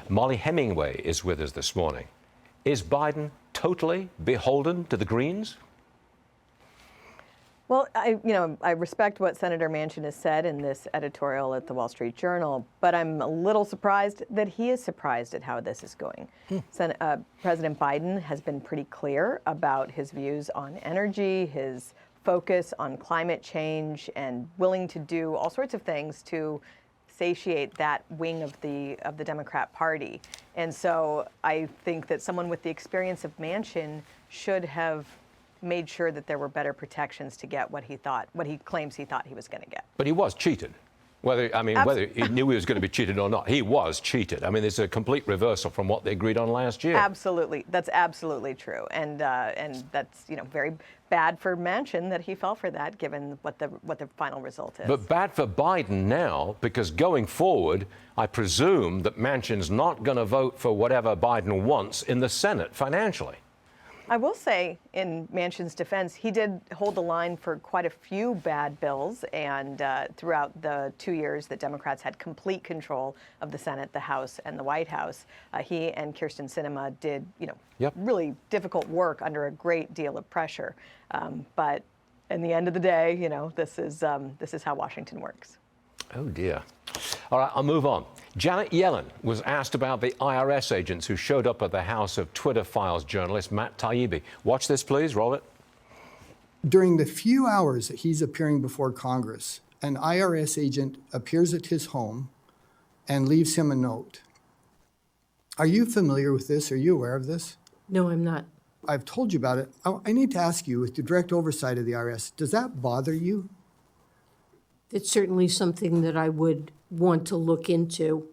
Mollie Hemingway is with us this morning. Is Biden totally beholden to the Greens? Well, I respect what Senator Manchin has said in this editorial at the Wall Street Journal, but I'm a little surprised that he is surprised at how this is going. President Biden has been pretty clear about his views on energy, his focus on climate change, and willing to do all sorts of things to satiate that wing of the Democrat Party. And so I think that someone with the experience of Manchin should have made sure that there were better protections to get what he claims he thought he was going to get. But he was cheated. Whether he knew he was going to be cheated or not, he was cheated. I mean, it's a complete reversal from what they agreed on last year. Absolutely. That's absolutely true. And that's, very bad for Manchin that he fell for that, given what the final result is. But bad for Biden now, because going forward, I presume that Manchin's not going to vote for whatever Biden wants in the Senate financially. I will say, in Manchin's defense, he did hold the line for quite a few bad bills, and throughout the 2 years that Democrats had complete control of the Senate, the House, and the White House, he and Kyrsten Sinema did, really difficult work under a great deal of pressure. But in the end of the day, this is how Washington works. Oh dear. All right, I'll move on. Janet Yellen was asked about the IRS agents who showed up at the house of Twitter Files journalist Matt Taibbi. Watch this, please. Roll it. During the few hours that he's appearing before Congress, an IRS agent appears at his home and leaves him a note. Are you familiar with this? Are you aware of this? No, I'm not. I've told you about it. I need to ask you, with the direct oversight of the IRS, does that bother you? It's certainly something that I would want to look into.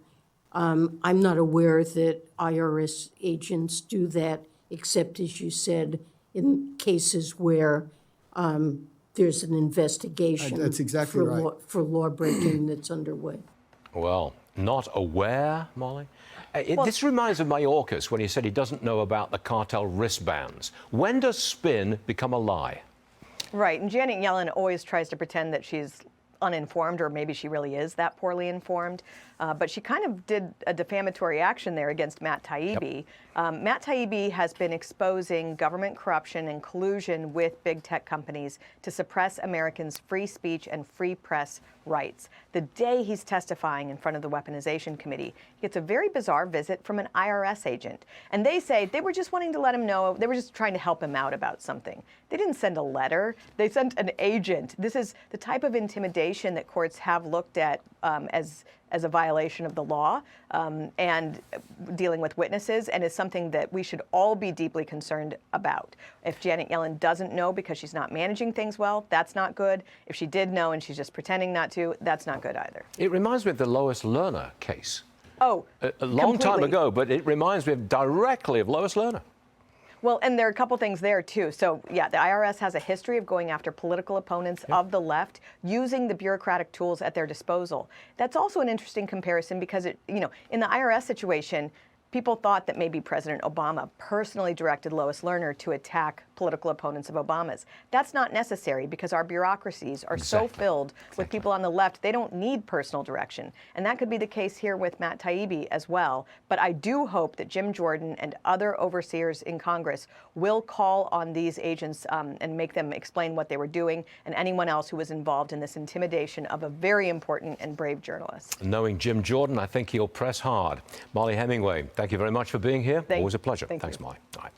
I'm not aware that IRS agents do that, except, as you said, in cases where there's an investigation. That's exactly right. For law breaking that's underway. Well, not aware, Mollie? This reminds me of Mayorkas when he said he doesn't know about the cartel wristbands. When does spin become a lie? Right, and Janet Yellen always tries to pretend that she's uninformed, or maybe she really is that poorly informed. But she kind of did a defamatory action there against Matt Taibbi. Yep. Matt Taibbi has been exposing government corruption and collusion with big tech companies to suppress Americans' free speech and free press rights. The day he's testifying in front of the Weaponization Committee, he gets a very bizarre visit from an IRS agent. And they say they were just wanting to let him know, they were just trying to help him out about something. They didn't send a letter, they sent an agent. This is the type of intimidation that courts have looked at as a violation of the law and dealing with witnesses, and is something that we should all be deeply concerned about. If Janet Yellen doesn't know because she's not managing things well, that's not good. If she did know and she's just pretending not to, that's not good either. It reminds me of the Lois Lerner case. Oh, a long completely. time ago, but it reminds me directly of Lois Lerner. Well, and there are a couple things there, too. So, yeah, the IRS has a history of going after political opponents of the left, using the bureaucratic tools at their disposal. That's also an interesting comparison because, in the IRS situation, people thought that maybe President Obama personally directed Lois Lerner to attack political opponents of Obama's. That's not necessary because our bureaucracies are so filled with people on the left, they don't need personal direction. And that could be the case here with Matt Taibbi as well. But I do hope that Jim Jordan and other overseers in Congress will call on these agents and make them explain what they were doing, and anyone else who was involved in this intimidation of a very important and brave journalist. Knowing Jim Jordan, I think he'll press hard. Mollie Hemingway, thank you very much for being here. Always a pleasure. Thanks, Mollie. All right.